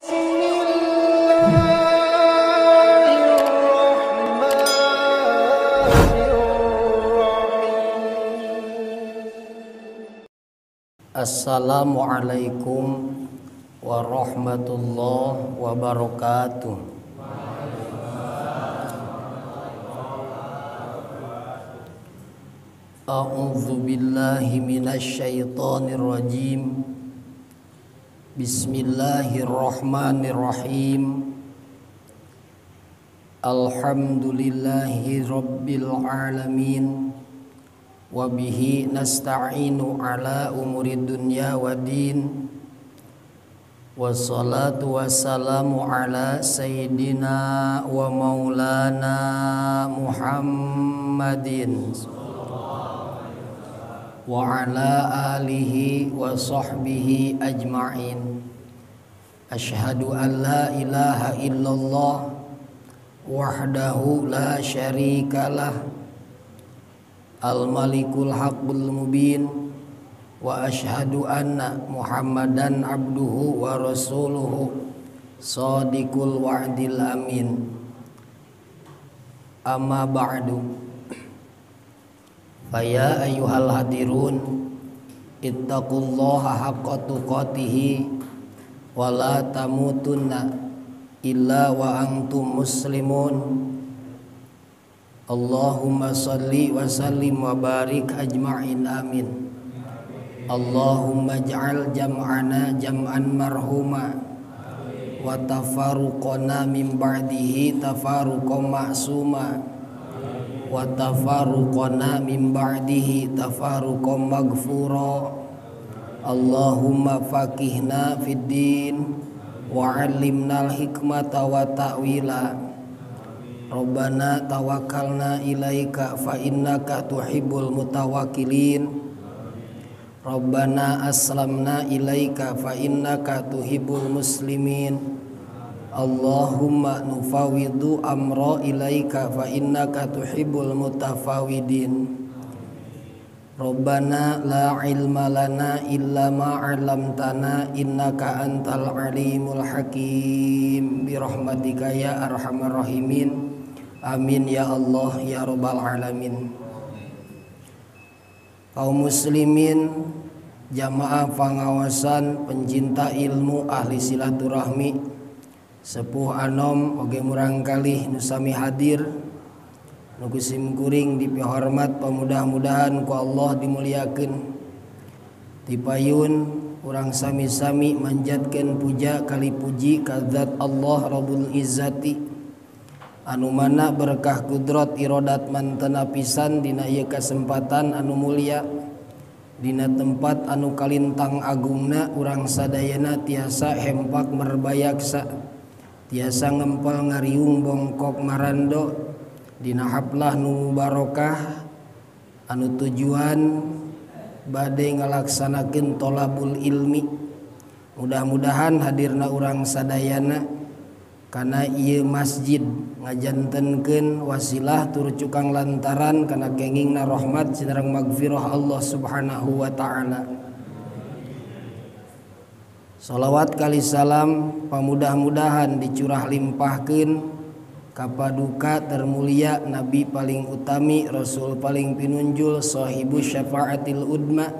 Assalamualaikum warahmatullahi wabarakatuh. A'udzu billahi minasy syaithanir rajim. Bismillahirrahmanirrahim. Alhamdulillahi rabbil alamin. Wa bihi nasta'inu ala umuri dunya waddin. Wassalatu wassalamu ala sayyidina wa maulana Muhammadin wa ala alihi wa sahbihi ajma'in. Asyhadu an la ilaha illallah wahdahu la syarikalah al-malikul haqqul mubin wa asyhadu anna Muhammadan abduhu wa rasuluhu shadiqul wa'dil amin. Amma ba'du. Faya ayyuhal hadirun ittaqullaha haqqa tuqatih wa la tamutunna illa wa antum muslimun. Allahumma salli wa sallim wa barik ajma'in amin. Allahumma ij'al jam'ana jam'an marhuma wa tafarruqana min ba'dihi tafarruqan ma'suma wa tafarruqana min ba'dihi tafarruqan maghfura. Allahumma faqihna fid din wa 'allimnal hikmata wa ta'wila. Rabbana tawakkalna ilaika fa innaka tuhibbul mutawakkilin. Rabbana aslamna ilaika fa innaka tuhibbul muslimin. Allahumma nufawwidu amra ilaika fa innaka tuhibbul mutafawwidin. Rabbana la ilma lana illa ma 'allamtana innaka antal alimul hakim bi rahmatika ya arhamar rahimin. Amin ya Allah ya rabbal alamin. Kaum muslimin, jamaah pengawasan, pencinta ilmu, ahli silaturahmi, sepuh anom oge murang kalih nu sami hadir, nu kusim kuring dipihormat pamudah-mudahan ku Allah dimuliakeun. Tipayun urang sami-sami manjatkeun puja kali puji ka zat Allah Rabbul Izzati anu mana berkah kudrat irodat mantena pisan dina ieu kasempatan anu mulia, dina tempat anu kalintang agungna urang sadayana tiasa hempak merbayaksa, tiasa ngempel ngariung bongkok marando dina haplah nu barokah anu tujuan bade ngalaksanakeun tolabul ilmi. Mudah-mudahan hadirna urang sadayana kana ieu masjid ngajantenkeun wasilah tur cukang lantaran kana kengingna rahmat sareng magfirah Allah Subhanahu wa taala. Shalawat kali salam pamudah-mudahan dicurah limpahkeun ka paduka termulia Nabi paling utami, Rasul paling pinunjul, sahibus syafaatil udma,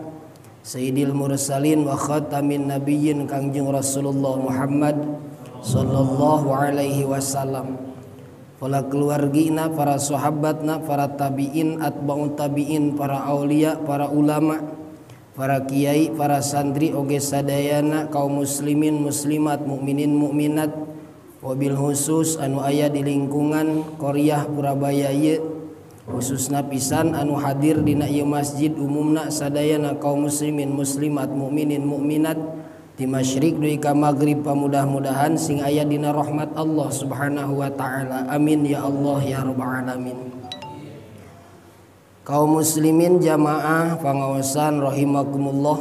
sayyidil mursalin wa khatamin nabiyyin Kangjeng Rasulullah Muhammad sallallahu alaihi wasallam. Para keluargina, para sahabatna, para tabi'in, atba'ut tabi'in, para aulia, para ulama, para kiai, para santri oge sadayana, kaum muslimin muslimat, mukminin mukminat, wabil khusus anu aya di lingkungan Koryah Purabaya ieu, khususna pisan anu hadir dina ieu masjid umumna sadayana kaum muslimin muslimat, mukminin mukminat di masyrik duwi ka maghrib, pamudah-mudahan sing aya dina rahmat Allah Subhanahu wa taala. Amin ya Allah ya rabbal alamin. Kaum muslimin jamaah pangaosan rahimakumullah,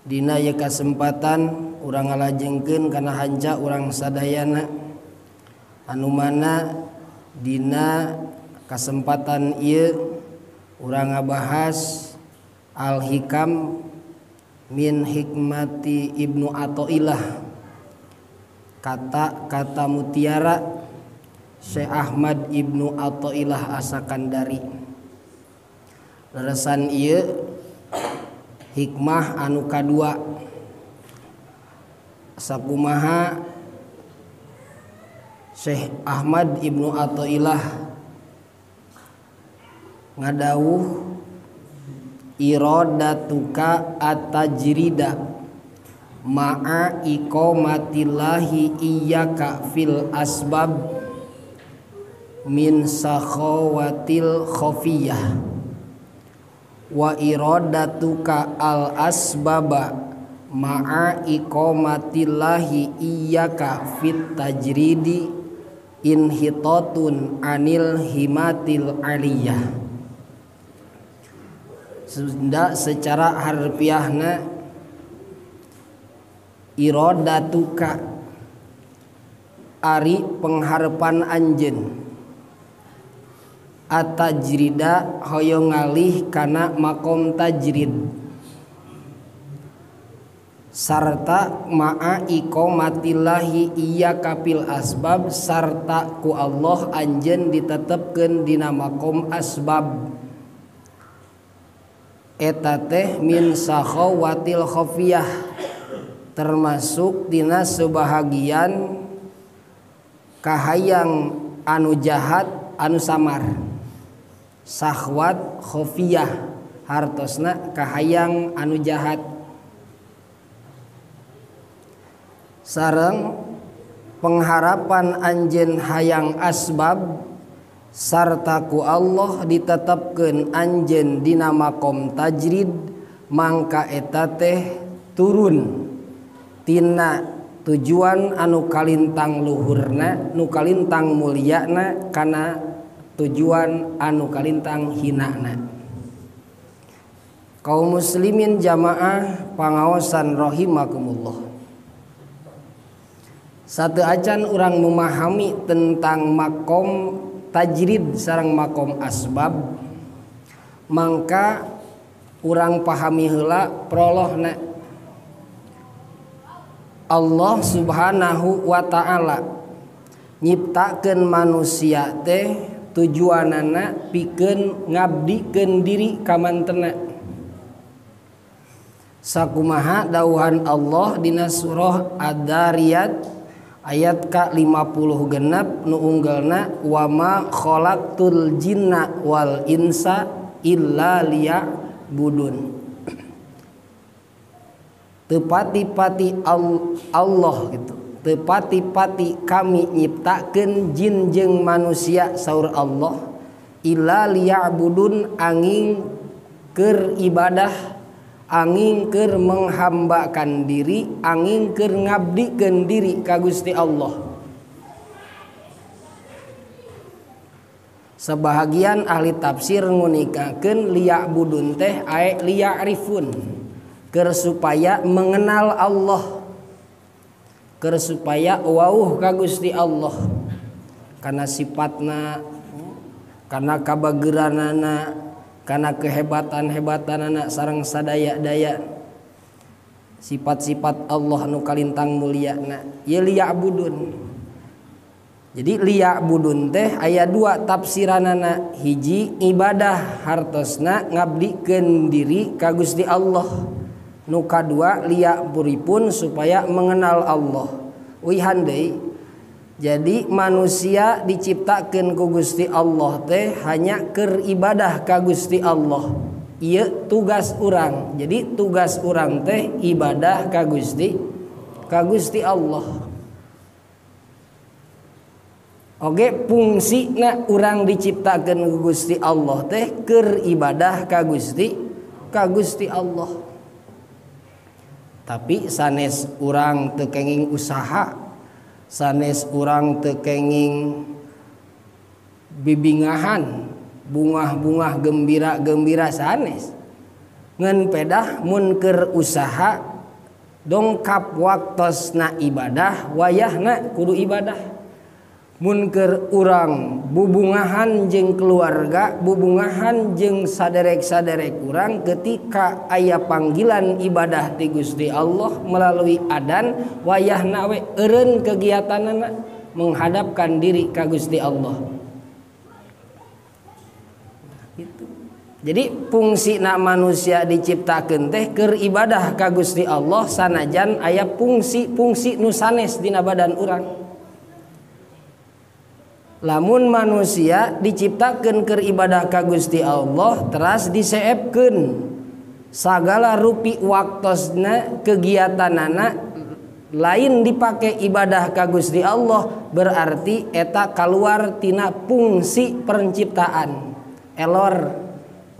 dina ieu kasempatan urang ngalajengkeun kana hanca urang sadayana anu mana dina kasempatan ieu urang ngabahas al-hikam min hikmati Ibnu Athaillah kata mutiara Syekh Ahmad Ibnu Athaillah As-Sakandari. Leresan ieu hikmah anu kadua sakumaha Syekh Ahmad Ibnu Athaillah ngadawuh iradatuka at-tajrida ma'a iqamatillahi iyyaka fil asbab min sakhawatil khafiyah wa iradatuka al asbaba ma'a iqamatillahi iyyaka fit tajridi inhitatun anil himatil aliyah. Sunda secara harfiahna iradatuka ari pengharapan anjeun at-tajrida hoyong ngalih kana makom tajrid sarta ma'a iqamatillahi iyyaka fil asbab sarta ku Allah anjeun ditetepkeun dina makom asbab eta teh min sakhawatil khafiyah termasuk dina sebahagian kahayang anu jahat anu samar. Sakhwat khafiyah hartosna kahayang anu jahat sareng pengharapan anjeun hayang asbab sarta ku Allah ditetepkeun anjeun dina makom tajrid mangka eta teh turun tina tujuan anu kalintang luhurna nu kalintang mulyana kana tujuan anu kalintang hinana. Kaum muslimin jamaah pangaosan rahimakumullah. Sateuacan urang memahami tentang makom tajrid sareng makom asbab mangka urang pahami heula prologna. Allah Subhanahu wa ta'ala nyiptakeun manusia teh tujuanana pikeun ngabdikeun diri ka mantena. Sakumaha dawuhan Allah dina surah Ad-Dariyat ayat ka-50 genep nu unggalna wa ma khalaqtul jinna wal insa illa liya'budun. Tepati-pati Allah gitu. Tepati-pati kami nyiptakeun jin jeung manusia saur Allah illa liya'budun angin keur ibadah, angin keur menghambakan diri, angin keur ngabdikeun diri ka Gusti Allah. Sebahagian ahli tafsir ngunikakeun liya'budun teh ae liya'rifun, keur supaya mengenal Allah, keur supaya wauh ka Gusti Allah kana sifatna, kana kabageuranana, kana kehebatan-hebatanana sareng sadaya-daya sifat-sifat Allah nu kalintang mulyana ye liya'budun. Jadi liya'budun teh aya dua tafsiranana, hiji ibadah hartosna ngabdikeun diri ka Gusti Allah, nu kadua liya'buripun supaya mengenal Allah. Uihan deui, jadi manusia diciptakeun ku Gusti Allah teh hanya keur ibadah ka Gusti Allah. Ieu tugas urang. Jadi tugas urang teh ibadah ka Gusti Allah. Oge fungsina urang diciptakeun ku Gusti Allah teh keur ibadah ka Gusti Allah. Tapi sanes urang teu kenging usaha, sanes urang teu kenging bibingahan, bungah-bungah gembira-gembira sanes. Ngan pedah mun keur usaha dongkap waktosna ibadah, wayahna kudu ibadah. mun keur urang bubungahan jeung keluarga, bubungahan jeung saderek-saderek urang ketika aya panggilan ibadah ti Gusti Allah melalui adzan wayahna we eureun kegiatanana menghadapkan diri ka Gusti Allah. Gitu. Jadi fungsina manusia diciptakeun teh keur ibadah ka Gusti Allah sanajan aya fungsi-fungsi nu sanes dina badan urang. Lamun manusia diciptakeun keur ibadah ka Gusti Allah teras diseepkeun sagala rupi waktosna kegiatanana lain dipake ibadah ka Gusti Allah berarti eta kaluar tina fungsi penciptaan. Elor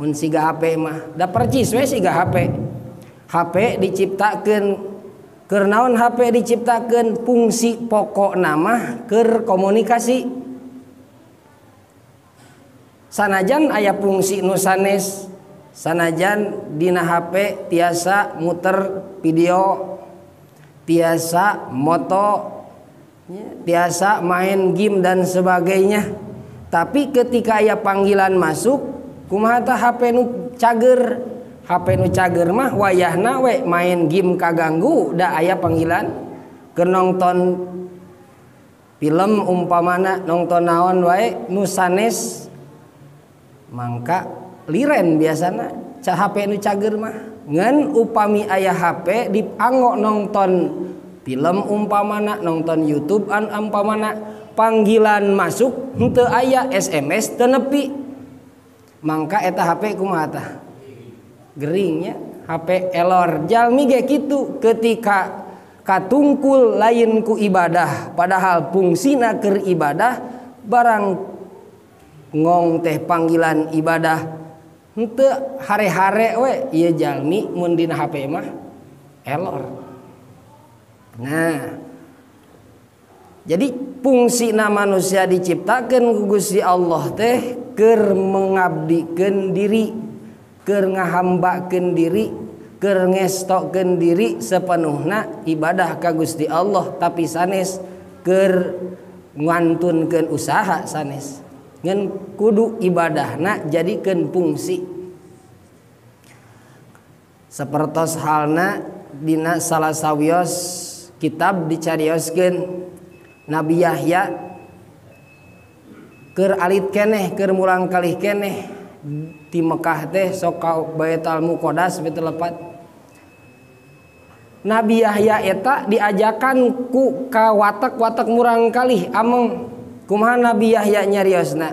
mun siga HP mah da percis we siga HP. HP diciptakeun keur naon? HP diciptakeun fungsi pokokna mah keur komunikasi. Sanajan aya fungsi nu sanes, sanajan dina HP tiasa muter video, tiasa moto, tiasa main game dan sebagainya. Tapi ketika aya panggilan masuk, kumaha tah HP nu cager? HP nu cager mah wayahna we main game kaganggu, da aya panggilan keur nonton film umpamana nonton naon wae nu sanes mangka liren biasana HP nu cager mah. Ngan upami aya HP dianggo nonton film umpamana nonton YouTube umpamana panggilan masuk henteu aya SMS teu nepi mangka eta HP kumaha tah gering nya HP elor. Jalmi ge kitu ketika katungkul lain ku ibadah padahal fungsina keur ibadah barang ngong teh panggilan ibadah henteu hare-hare we ieu jalmi mun dina HP mah elor. Nah, jadi fungsina manusia diciptakeun ku Gusti Allah teh keur mengabdikeun diri, keur ngahambakeun diri, keur ngestokeun diri sapenuhna ibadah ka Gusti Allah tapi sanes keur ngantunkeun usaha sanes. Ngan kudu ibadahna jadikeun fungsi. Sapertos halna dina salah sawios kitab dicarioskeun Nabi Yahya keur alit keneh keur mulang kalih keneh di Mekah teh sok ka Baitul Muqaddas betul lepat. Nabi Yahya eta diajakan ku ka watak-watak murang kalih ameng. Kumaha Nabi Yahya nyariosna?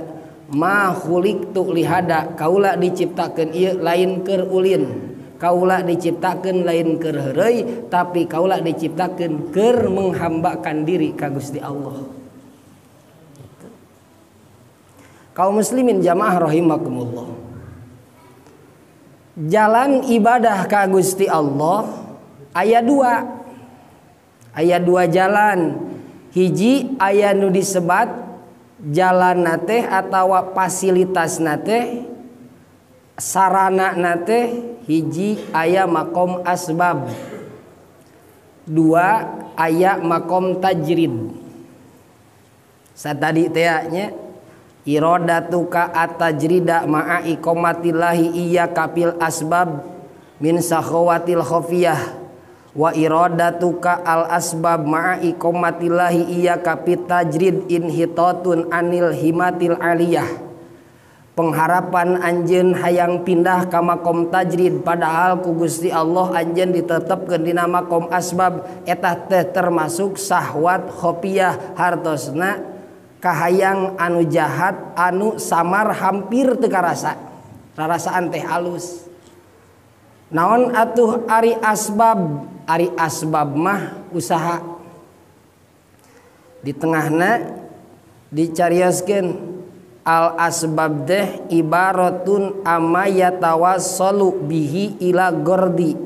Ma khuliqtu lihada, kaula diciptakeun ieu lain keur ulin. Kaula diciptakeun lain keur heureuy, tapi kaula diciptakeun keur menghambakan diri ka Gusti Allah. Kaum muslimin jamaah rahimakumullah. Jalan ibadah ka Gusti Allah aya dua. Aya dua jalan. Hiji aya nu disebat jalan nate atawa fasilitas nate sarana nate hiji aya makom asbab, dua aya makom tajrid. Satadi teh nya iradatuka at-tajrida ma'a iqamatillahi iya kapil asbab min sakhawatil khafiyah wa iradatuka al asbab ma'a iqamatillahi iya kapit tajrid inhitatun anil himatil aliyah. Pengharapan anjeun hayang pindah ka makom tajrid padahal ku Gusti Allah anjeun ditetepkeun dina makom asbab eta teh termasuk syahwat khafiyah hartosna kahayang anu jahat anu samar hampir teu karasa rarasaan teh alus. Naon atuh ari asbab? Ari asbab mah usaha. Di tengahna dicarioskeun al asbab teh ibaratun amma yatawassalu bihi ila gordi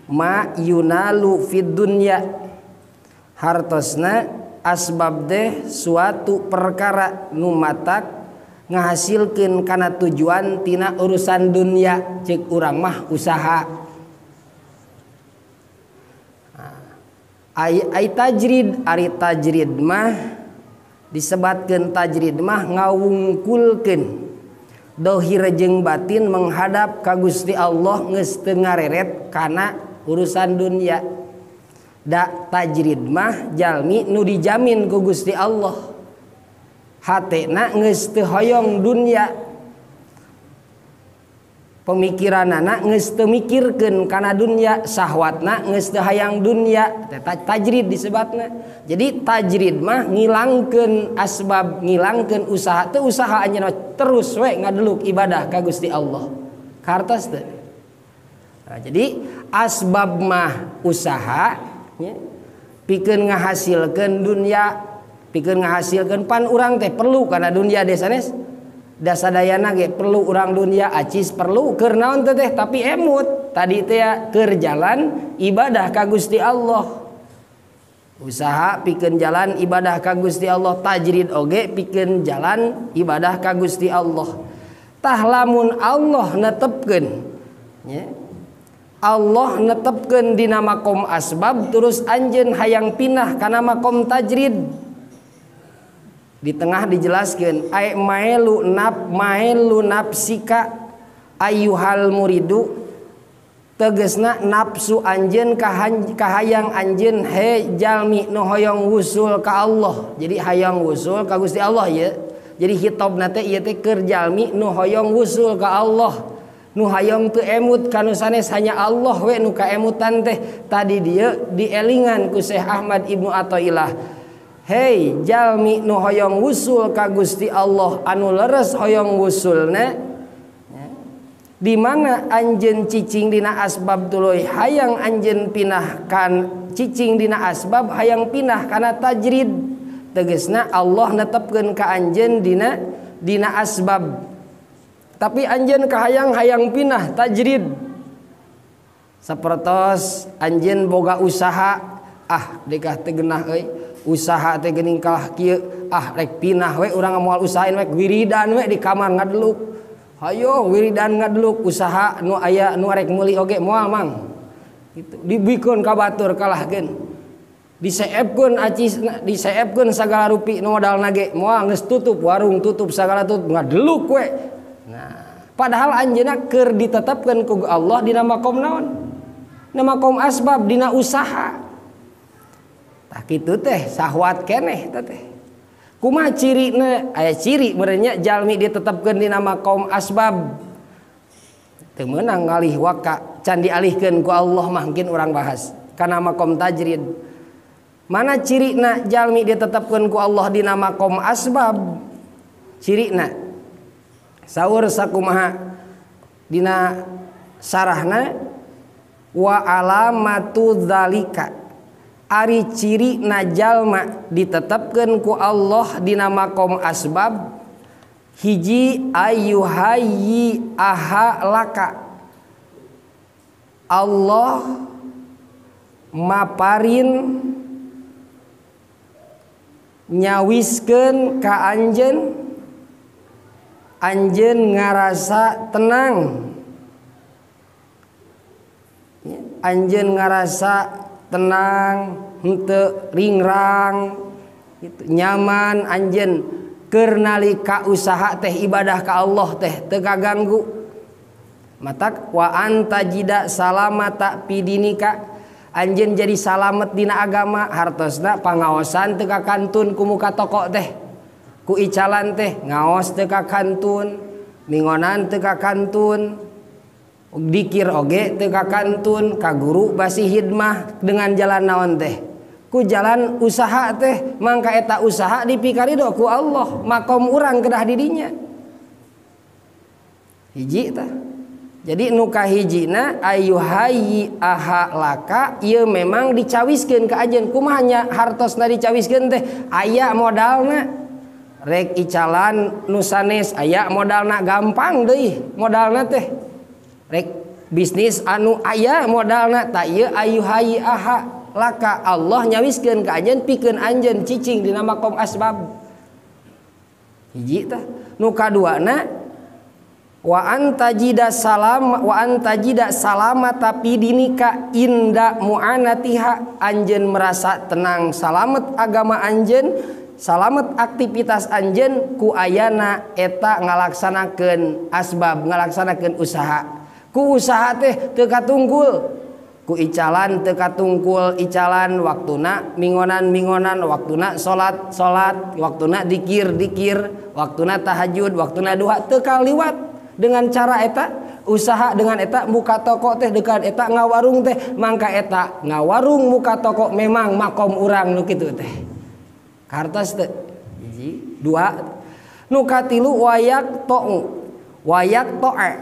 ma yunalu fid dunya. Hartosna asbab teh suatu perkara nu matak ngahasilkeun kana tujuan tina urusan dunia ceuk urang mah usaha. Ai tajrid ari tajrid mah Disebatkeun tajrid mah ngawungkulkeun dohir jeung batin menghadap ka Gusti Allah geus teu ngareret kana urusan dunya. Da tajrid mah jalmi nu dijamin ku Gusti Allah. Hatena geus teu hoyong dunya. Pemikiranana geus teu mikirkeun kana dunya, syahwatna geus teu hayang dunya. Tajrid disebatna. Jadi tajrid mah ngilangkeun asbab, ngilangkeun usaha, teu usaha anjeunna terus we ngadeluk ibadah ka Gusti Allah. Kartos teu. Nah, jadi asbab mah usaha nya, pikeun ngahasilkeun dunya, pikeun ngahasilkeun pan urang teh perlu kana dunya desanes. Dasadayana ge perlu urang dunia, acis perlu keur naon teh tapi emut tadi teh keur jalan ibadah ka Gusti Allah. Usaha pikeun jalan ibadah ka Gusti Allah, tajrid oge pikeun jalan ibadah ka Gusti Allah. Tah lamun Allah netepkeun nya, Allah netepkeun dina makom asbab terus anjeun hayang pinah kana makom tajrid. Di tengah dijelaskan ay maelu nafsika ayyuhal muridu, tegesna nafsu anjeun kahayang anjeun he jalmi nu hoyong wusul ka Allah. Jadi hayang wusul ka Gusti Allah ya. Jadi hitobna teh ieu teh keur jalmi nu hoyong wusul ka Allah, nu hayang teu emut kanu sanes hanya Allah we nu kaemutan teh. Tadi dia dielingan ku Syekh Ahmad Ibnu Athaillah. Hei jalmi nu hoyong wusul ka Gusti Allah anu leres hoyong wusulna, di mana anjeun cicing dina asbab tuluy hayang anjeun pinahkan cicing dina asbab hayang pinah kana tajrid. Tegasna Allah netepkeun ka anjeun dina asbab, tapi anjeun kahayang-hayang pinah tajrid. Sapertos anjeun boga usaha, dekah teu geunah euy. Usaha teh geuning kalah kieu, rek pinah we urang moal usahain we wiridan we di kamar ngadeluk. Hayo wiridan ngadeluk usaha nu aya nu rek meuli oge moal mang. Gitu. Dibikeun ka batur kalahkeun. Diseepkeun acisna, diseepkeun sagala rupi nu modalna ge moal geus tutup warung, tutup sagala tutup ngadeluk we. Nah, padahal anjeunna keur ditetepkeun ku Allah dina makom naon? Dina makom asbab, dina usaha. Tah kitu teh syahwat keneh teh. Kumaha cirina? Aya ciri merenya jalmi ditetepkeun dina makom asbab. Teu meunang ngalih waka, can dialihkeun ku Allah mah mungkin urang bahas kana makom tajrid. Mana cirina jalmi ditetepkeun ku Allah dina makom asbab? Cirina saur sakumaha dina sarahna wa alamatu dzalika. Ari ciri najalma ditetapkeun ku Allah dina makom asbab hiji ayyuhayyi ahalaka, Allah maparin nyawiskeun ka anjeun, anjeun ngarasa tenang, anjeun ngarasa tenang, henteu ringrang, gitu. Nyaman anjeun keur nalika usaha teh ibadah ka Allah teh teu kaganggu. Matak wa anta jida salamata pidinika, anjeun jadi salamet dina agama, hartosna pangaosan teu kakantun ku muka toko teh, ku icalan teh ngaos teu kakantun, mingonan teu kakantun, dikir oge teu kakantun, ka guru basi hidmah dengan jalan naon teh? Ku jalan usaha teh, mangka eta usaha dipikarido ku Allah, makom urang kedah didinya. Hiji tah. Jadi nu kahijina ayyuhayyi ahalaka, ieu memang dicawiskeun ka anjeun. Kumaha nya hartosna dicawiskeun teh? Aya modalna. Rek icalan nu sanes aya modalna, gampang deui modalna teh. Rek bisnis anu aya modalna, ta ieu ayyuhayyi ahalaka, Allah nyawiskeun ka anjeun pikeun anjeun cicing dina makom asbab. Hiji tah. Nu kaduana wa antajida salama tapi dinika inda mu'anatiha, anjeun merasa tenang salamet agama anjeun salamet aktivitas anjeun ku ayana eta ngalaksanakeun asbab, ngalaksanakeun usaha. Ku usaha teh teu katunggul, ku icalan teu katungkul icalan, waktuna mingonan waktuna salat, waktuna dikir, waktuna tahajud, waktuna duha teu kaliwat dengan cara eta usaha, dengan eta muka toko teh, dengan eta ngawarung teh, mangka eta ngawarung muka toko memang makom urang nu kitu teh. Kartos teh hiji, dua. Nu katilu wayak to'a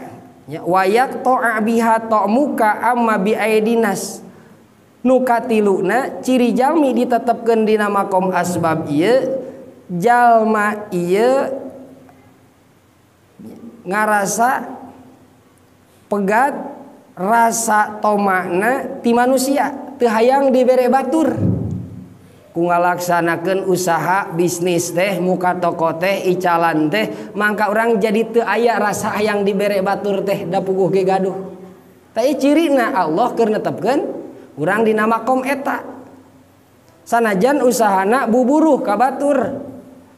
ya, wayak to'a biha to'muka amma bi aidinas. Nu katiluna ciri jalmi ditetepkeun dina makom asbab ieu, jalma ieu ngarasa pegat rasa tomakna ti manusia, teu hayang dibere batur. Ku ngalaksanakeun usaha bisnis teh, muka toko teh, icalan teh, mangka urang jadi teu aya rasa hayang dibere batur teh, da puguh ge gaduh. Tah cirina Allah keur netepkeun urang dina makom eta. Sanajan usahana buburuh ka batur,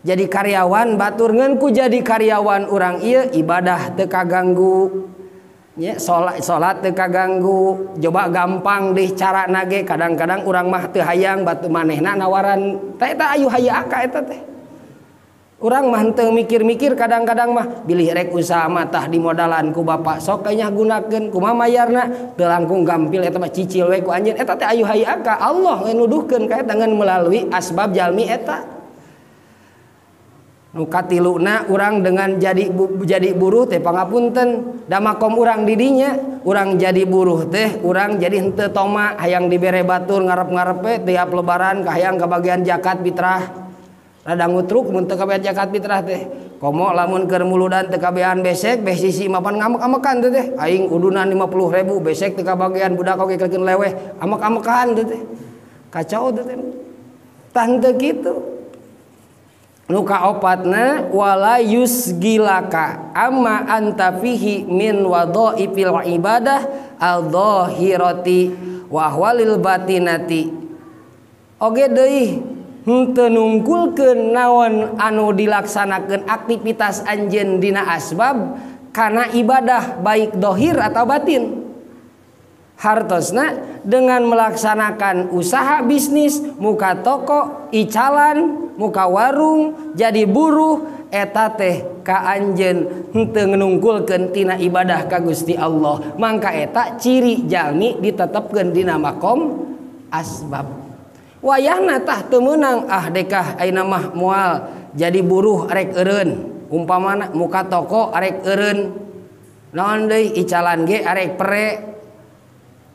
jadi karyawan batur, ngeun ku jadi karyawan urang ieu ibadah teu kaganggu. Ya, salat teu kaganggu, coba gampang deh cara nage, kadang-kadang urang mah teu hayang batu manehna nawaran teh eta ayu haya aka eta teh. Urang mah teu mikir-mikir, kadang-kadang mah bilih rek usaha mah tah dimodalan ku bapak, sok nya gunakeun kumaha mayarna, teu langkung gampil eta mah cicil we ku anjeun, eta teh ayu haya aka. Allah nuduhkeun ka eta ngan melalui asbab jalmi eta. Nu katiluna urang dengan jadi buruh teh pangapunten, da makom urang didinya, urang jadi buruh teh urang jadi henteu toma hayang dibere batur ngarep-ngarepe tiap lebaran kahayang kabagian zakat fitrah. Rada ngutruk mun teu kabean zakat fitrah teh. Komo lamun keur muludan teu kabean besek, beh sisi mapan ngamek-amekan teh teh. Aing udunan 50.000 besek teu kabagian budak oge keulkeun leweh, amek-amekan teh teh. Kacau teh teh. Tah henteu kitu. Nu kaopatna wala yusgilaka amma anta fihi min wadhaifil ibadah al-dhahirati wa ahwalil batinati. Oge deui henteu nungkulkeun naon anu dilaksanakeun aktivitas anjeun dina asbab kana ibadah baik dohir atau batin. Hartosna dengan melaksanakan usaha bisnis, muka toko, icalan, muka warung, jadi buruh, eta teh ka anjeun henteu ngunungkulkeun tina ibadah ka Gusti Allah. Mangka eta ciri jalmi ditetepkeun dina makom asbab. Wayahna tah teu meunang dekah ayeuna mah moal jadi buruh arek eureun. Umpamana muka toko arek eureun. Naon deui icalan ge arek pere.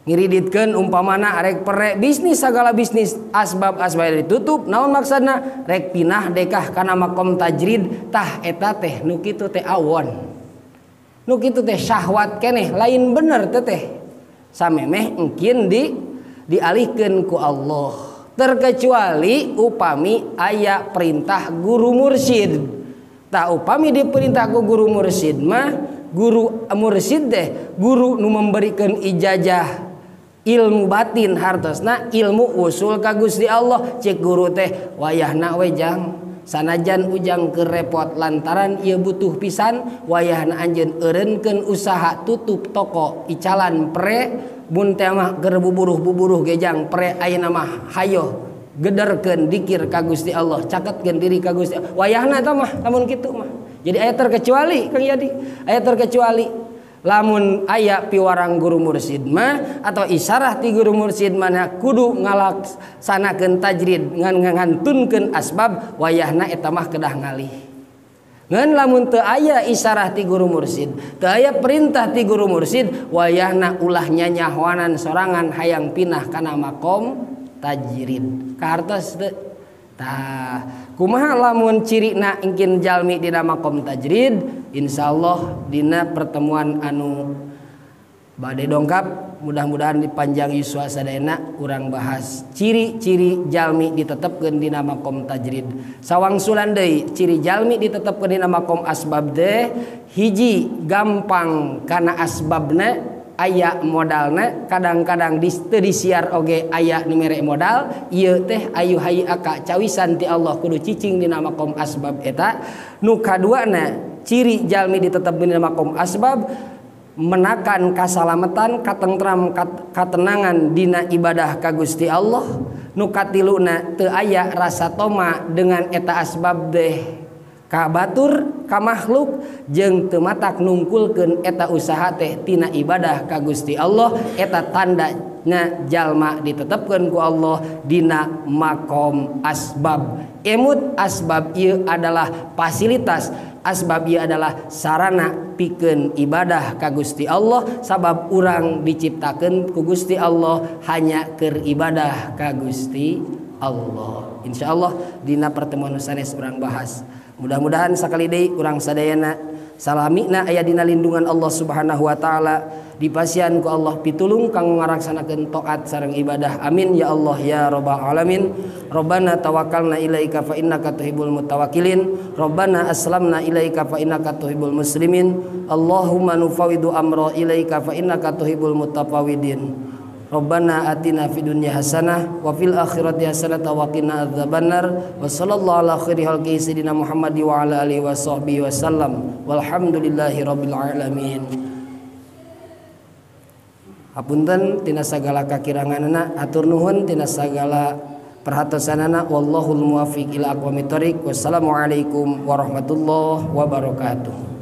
Ngiriditkeun umpamana arek pere, bisnis sagala bisnis asbab-asbab ditutup, naon maksudna rek pinah dekah kana makom tajrid, tah eta teh nu kitu teh awon, nu kitu teh syahwat keneh, lain bener teh teh samemeh engkin dialihkeun ku Allah, terkecuali upami aya perintah guru mursyid. Tah upami diperintah ku guru mursyid mah, guru mursyid teh guru nu memberikan ijazah ilmu batin, hartosna ilmu usul ka Gusti Allah. Cek guru teh wayahna we jang sanajan ujang keur repot lantaran ieu butuh pisan, wayahna anjeun eureunkeun usaha tutup toko icalan pre, mun teh mah keur buburuh ge jang pre ayeuna mah hayo gederkeun dikir ka Gusti Allah, caketkeun diri ka Gusti Allah. Wayahna eta mah lamun kitu mah. Jadi aya terkecuali Kang Yadi, aya terkecuali lamun aya piwarang guru mursyid mah atau isyarah ti guru mursyid mah kudu ngalaksanakeun tajrid ngantunkeun asbab, wayahna eta mah kedah ngalih. Ngan lamun teu aya isyarah ti guru mursyid, teu aya perintah ti guru mursyid, wayahna ulah nyanyahwanan sorangan hayang pinah kana makom tajrid. Kahartos teu? Tah, kumaha lamun cirina engkin jalmi dina makom tajrid? Insyaallah dina pertemuan anu bade dongkap, mudah-mudahan dipanjangi suasadana urang bahas ciri-ciri jalmi ditetepkeun dina makom tajrid. Sawangsulan deui ciri jalmi ditetepkeun dina makom asbab teh hiji gampang kana asbabna aya modalna kadang-kadang disiar oge aya nu mere modal ieu teh ayu hayy aka cawisan ti Allah kudu cicing dina makom asbab eta. Nu kaduana ciri jalmi ditetepkeun dina makom asbab menakan kasalamatan katentram katenangan dina ibadah ka Gusti Allah. Nu katiluna teu aya rasa toma dengan eta asbab deh ka batur ka makhluk jeung teu matak nungkulkeun eta usaha teh tina ibadah ka Gusti Allah. Eta tandana jalma ditetepkeun ku Allah dina makom asbab. Emut asbab ieu adalah fasilitas, asbab ieu adalah sarana pikeun ibadah ka Gusti Allah. Sabab urang diciptakeun ku Gusti Allah hanya keur ibadah ka Gusti Allah. Insyaallah dina pertemuan sanes urang bahas. Mudah-mudahan sakali deui urang sadayana salamina aya dina lindungan Allah Subhanahu wa taala, dipasian ku Allah pitulung kanggo ngaraksanakeun taat sareng ibadah. Amin ya Allah ya rabbal alamin. Rabbana tawakkalna ilaika fa innaka tuhibbul mutawakkilin. Rabbana aslamna ilaika fa innaka tuhibbul muslimin. Allahumma nufawidu amra ilaika fa innaka tuhibbul mutafawwidin. Rabbana atina fid dunya hasanah wa fil akhirati hasanah wa qina adzabannar. Wa sallallahu ala khairi khalqi sayyidina Muhammad wa ala alihi wa sahbihi wasallam. Walhamdulillahi rabbil alamin. Hapunten tina sagala kakiranganna, atur nuhun tina sagala perhatosanana. Wallahul muwaffiq ila aqwamit thoriq. Wassalamualaikum warahmatullahi wabarakatuh.